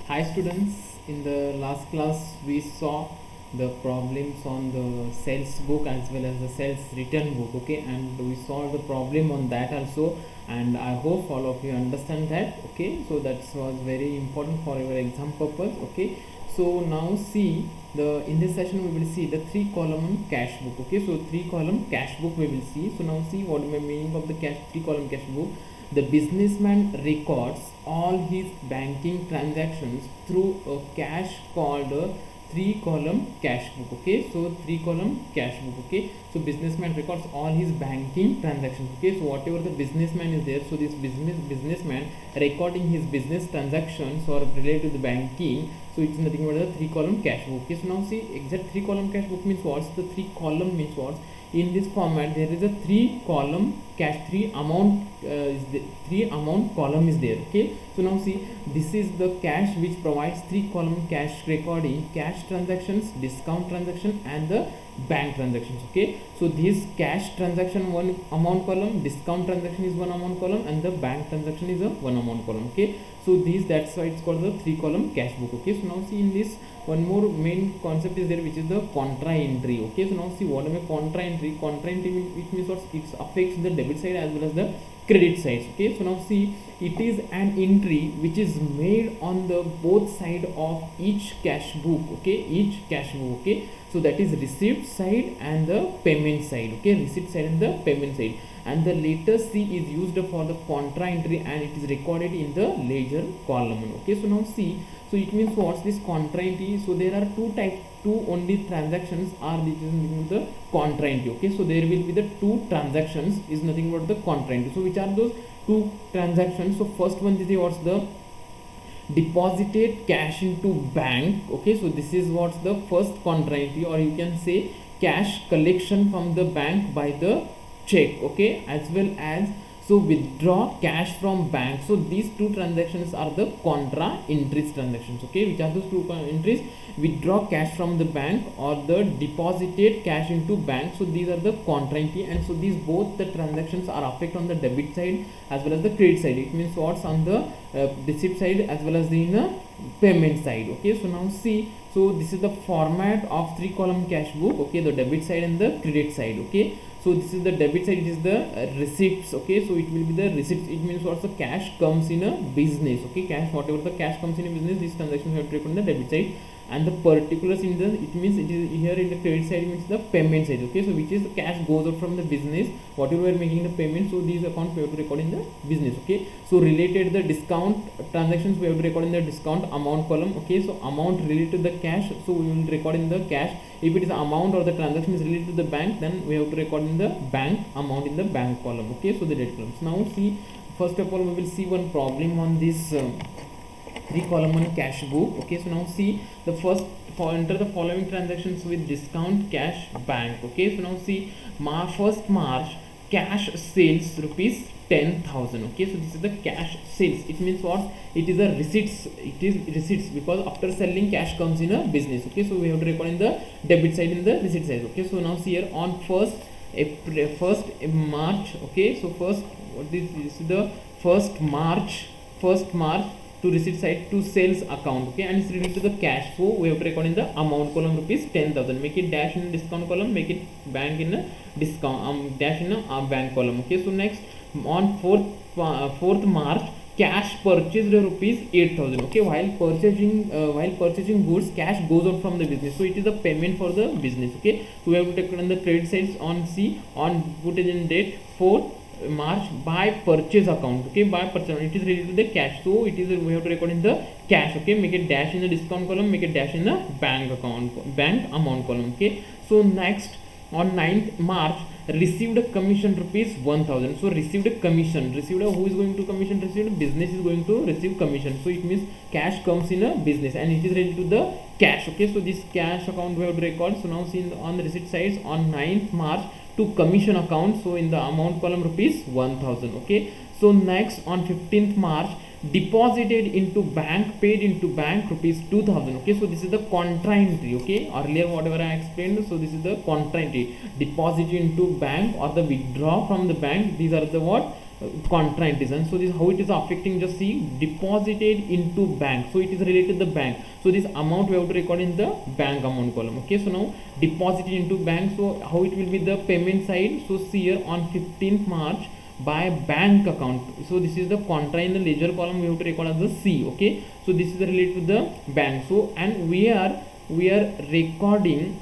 Hi students, in the last class we saw the problems on the sales book as well as the sales return book, okay, and we solved the problem on that also, and I hope all of you understand that, okay. So that was very important for your exam purpose, okay. So now see, the in this session we will see the three column cash book, okay. So three column cash book we will see. So now see what is the meaning of the three column cash book. The businessman records all his banking transactions through a cash called a three column cash book, okay. So three column cash book, okay. So businessman records all his banking transactions, okay. So whatever the businessman is there, so this businessman recording his business transactions or related to the banking, so it's nothing but the three column cash book, okay. So now see, exact three column cash book means what's the three column means what. In this format there is a three column cash, three amount column is there, okay. So now see, this is the cash which provides three column cash recording cash transactions, discount transaction and the bank transactions, okay. So this cash transaction one amount column, discount transaction is one amount column and the bank transaction is a one amount column, okay. So this, that's why it's called the three column cash book, okay. So now see, in this one more main concept is there, which is the contra entry, okay. So now see, what am a contra entry? Contra entry, which means what, it affects the debit side as well as the credit sides, okay. So now see, it is an entry which is made on the both side of each cash book, okay, each cash book, okay. So that is receipt side and the payment side, okay, receipt side and the payment side, and the letter C is used for the contra entry and it is recorded in the ledger column, okay. So now see, so it means what's this contra entry? So there are two types, two only transactions are the contra entry, okay. So there will be the two transactions is nothing but the contra entry. So which are those two transactions? So first one is the what's the deposited cash into bank, okay. So this is what's the first contra entry, or you can say cash collection from the bank by the check, okay, as well as so withdraw cash from bank. So these two transactions are the contra entries transactions, okay. Which are those two entries? Withdraw cash from the bank or the deposited cash into bank. So these are the contra entry, and so these both the transactions are affect on the debit side as well as the credit side. It means what's on the receipt side as well as the payment side, okay. So now see, so this is the format of three column cash book, okay, the debit side and the credit side, okay. So this is the debit side, it is the receipts, okay. So it will be the receipts, it means what's the cash comes in a business, okay, cash, whatever the cash comes in a business, these transactions have to record on the debit side, and the particulars in the, it means it is here in the credit side means the payment side, okay. So which is the cash goes out from the business, whatever we are making the payment, so these accounts we have to record in the business, okay. So related the discount transactions we have to record in the discount amount column, okay. So amount related to the cash, so we will record in the cash. If it is amount or the transaction is related to the bank, then we have to record in the bank amount in the bank column, okay. So the date columns. Now see, first of all we will see one problem on this three column on cash book, okay. So now see, the first enter the following transactions with discount cash bank, okay. So now see, first March cash sales rupees 10,000, okay. So this is the cash sales, it means what, it is a receipts, it is receipts, because after selling cash comes in a business, okay. So we have to record in the debit side in the receipt side, okay. So now see here on first March, okay. So first, what is this is the first March to receipt side to sales account, okay, and it's related to the cash, so we have to record in the amount column rupees 10,000, make it dash in discount column, make it bank in a discount dash in a bank column, okay. So next on 4th March cash purchased rupees 8,000, okay. While purchasing goods, cash goes out from the business, so it is a payment for the business, okay. So we have to take on the credit side on C, on put it in date 4th March by purchase account, okay, by purchase, it is related to the cash, so it is we have to record in the cash, okay, make it dash in the discount column, make it dash in the bank amount column, okay. So next on 9th March received a commission rupees 1,000, so received a commission, who is going to commission, received business is going to receive commission, so it means cash comes in a business and it is related to the cash, okay. So this cash account we have to record. So now see, on the receipt sides on 9th March to commission account, so in the amount column rupees 1,000, okay. So next on 15th March deposited into bank, paid into bank rupees 2,000, okay. So this is the contra entry, okay, earlier whatever I explained, so this is the contra entry, deposited into bank or the withdraw from the bank, these are the what contract is. And so this how it is affecting, just see, deposited into bank, so it is related to the bank. So this amount we have to record in the bank amount column. Okay, so now deposited into bank, so how it will be the payment side. So see here on 15th March by bank account, so this is the contra in the ledger column, we have to record as the C. Okay, so this is related to the bank. So and we are recording,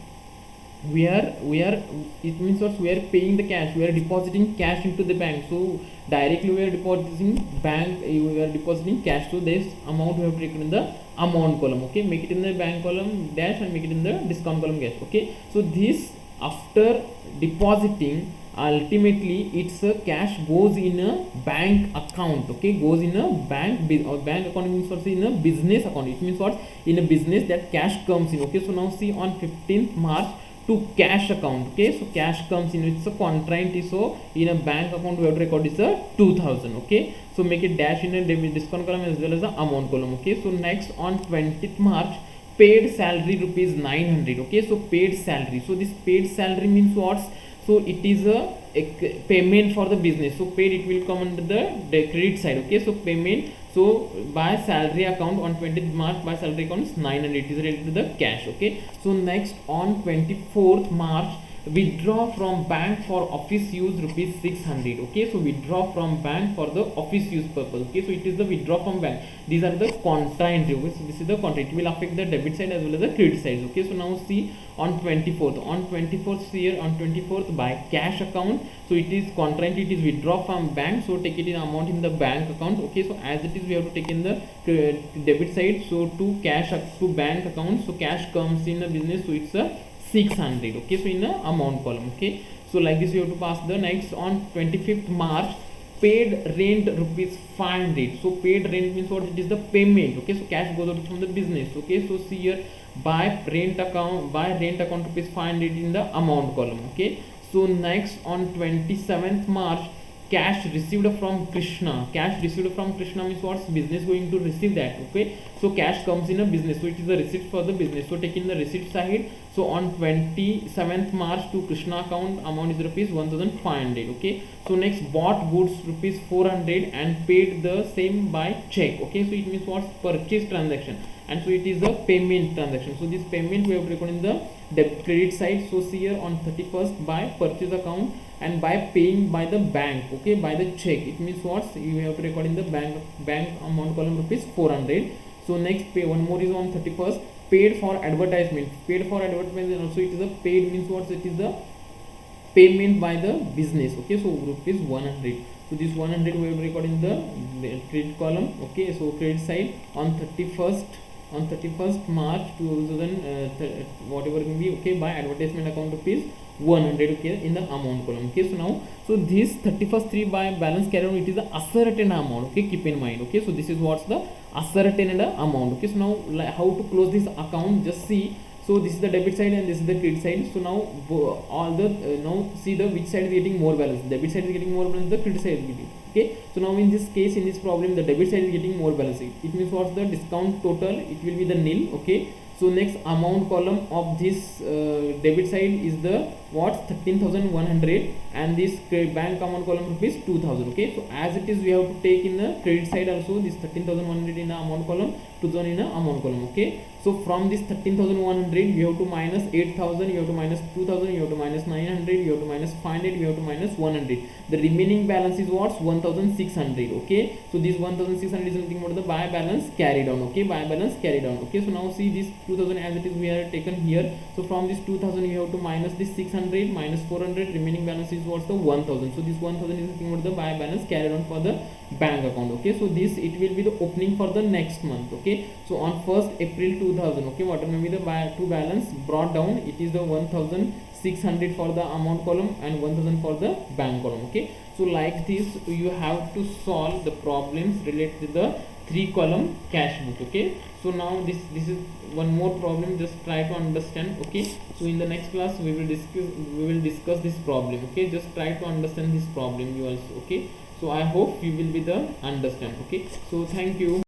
it means what, we are paying the cash, we are depositing cash into the bank. So directly we are depositing bank, we are depositing cash, so this amount we have to record in the amount column. Okay, make it in the bank column dash and make it in the discount column dash. Okay, so this after depositing, ultimately it's a cash goes in a bank account. Okay, goes in a bank or bank account means what, in a business account, it means what, in a business that cash comes in. Okay, so now see on 15th March to cash account. Okay, so cash comes in, it's a contract, so in a bank account we have to record is a 2000. Okay, so make it dash in a discount column as well as the amount column. Okay, so next on 20th March paid salary rupees 900. Okay, so paid salary, so this paid salary means what, so it is a payment for the business, so paid it will come under the credit side. Okay, so payment, so by salary account on 20th March by salary account is 900, it is related to the cash. Okay, so next on 24th March withdraw from bank for office use rupees 600. Okay, so withdraw from bank for the office use purpose. Okay, so it is the withdraw from bank, these are the contra entry. Okay, so this is the contra, it will affect the debit side as well as the credit side. Okay, so now see on 24th here on 24th by cash account, so it is contra entry, it is withdraw from bank, so take it in amount in the bank account. Okay, so as it is we have to take in the debit side, so to cash to bank account, so cash comes in the business, so it's a 600. Okay, so in the amount column. Okay, so like this you have to pass the next on 25th March paid rent rupees 500. So paid rent means what, it is the payment. Okay, so cash goes out from the business. Okay, so see here by rent account rupees 500 in the amount column. Okay, so next on 27th March cash received from Krishna. Cash received from Krishna means what's business going to receive that. Okay, so cash comes in a business, so it is a receipt for the business, so take in the receipt side. So on 27th March to Krishna account amount is rupees 1500. Okay, so next bought goods rupees 400 and paid the same by check. Okay, so it means what's purchase transaction, and so it is a payment transaction. So this payment we have to record in the credit side. So see here on 31st by purchase account and by paying by the bank. Okay, by the check, it means what, you have to record in the bank amount column rupees 400. So next pay one more is on 31st paid for advertisement. Paid for advertisement also it is a paid means what, it is the payment by the business. Okay, so rupees 100. So this 100 we have to record in the credit column. Okay, so credit side on 31st March 2000 whatever it may be. Okay, by advertisement account rupees 100. Okay, in the amount column. Okay, so now so this 31st 3 by balance carry on, it is the ascertained amount. Okay, keep in mind. Okay, so this is what's the ascertained amount. Okay, so now like how to close this account, just see. So this is the debit side and this is the credit side. So now all the now see the which side is getting more balance. Debit side is getting more balance, the credit side is getting. Okay, so now in this case, in this problem, the debit side is getting more balance. It means what's the discount total, it will be the nil. Okay, so next amount column of this debit side is the what's 13,100 and this bank amount column rupees 2,000. Okay, so as it is we have to take in the credit side also this 13,100 in the amount column, 2,000 in the amount column. Okay, so from this 13,100 you have to minus 8,000, you have to minus 2,000, you have to minus 900, you have to minus 500, you have to minus 100. The remaining balance is what's 1,600. Okay, so this 1,600 is nothing but the buy balance carried on. Okay, buy balance carried on. Okay, so now see this 2,000 as it is we are taken here. So from this 2,000 you have to minus this 600 minus 400, remaining balance is what's the 1,000. So this 1,000 is nothing but the buy balance carried on for the bank account. Okay, so this it will be the opening for the next month. Okay, so on 1st April 2000. Okay, what may be the to balance brought down, it is the 1,600 for the amount column and 1,000 for the bank column. Okay, so like this you have to solve the problems related to the 3-column cash book. Okay, so now this is one more problem, just try to understand. Okay, so in the next class we will discuss this problem. Okay, just try to understand this problem you also. Okay, so I hope you will be the understand. Okay, so thank you.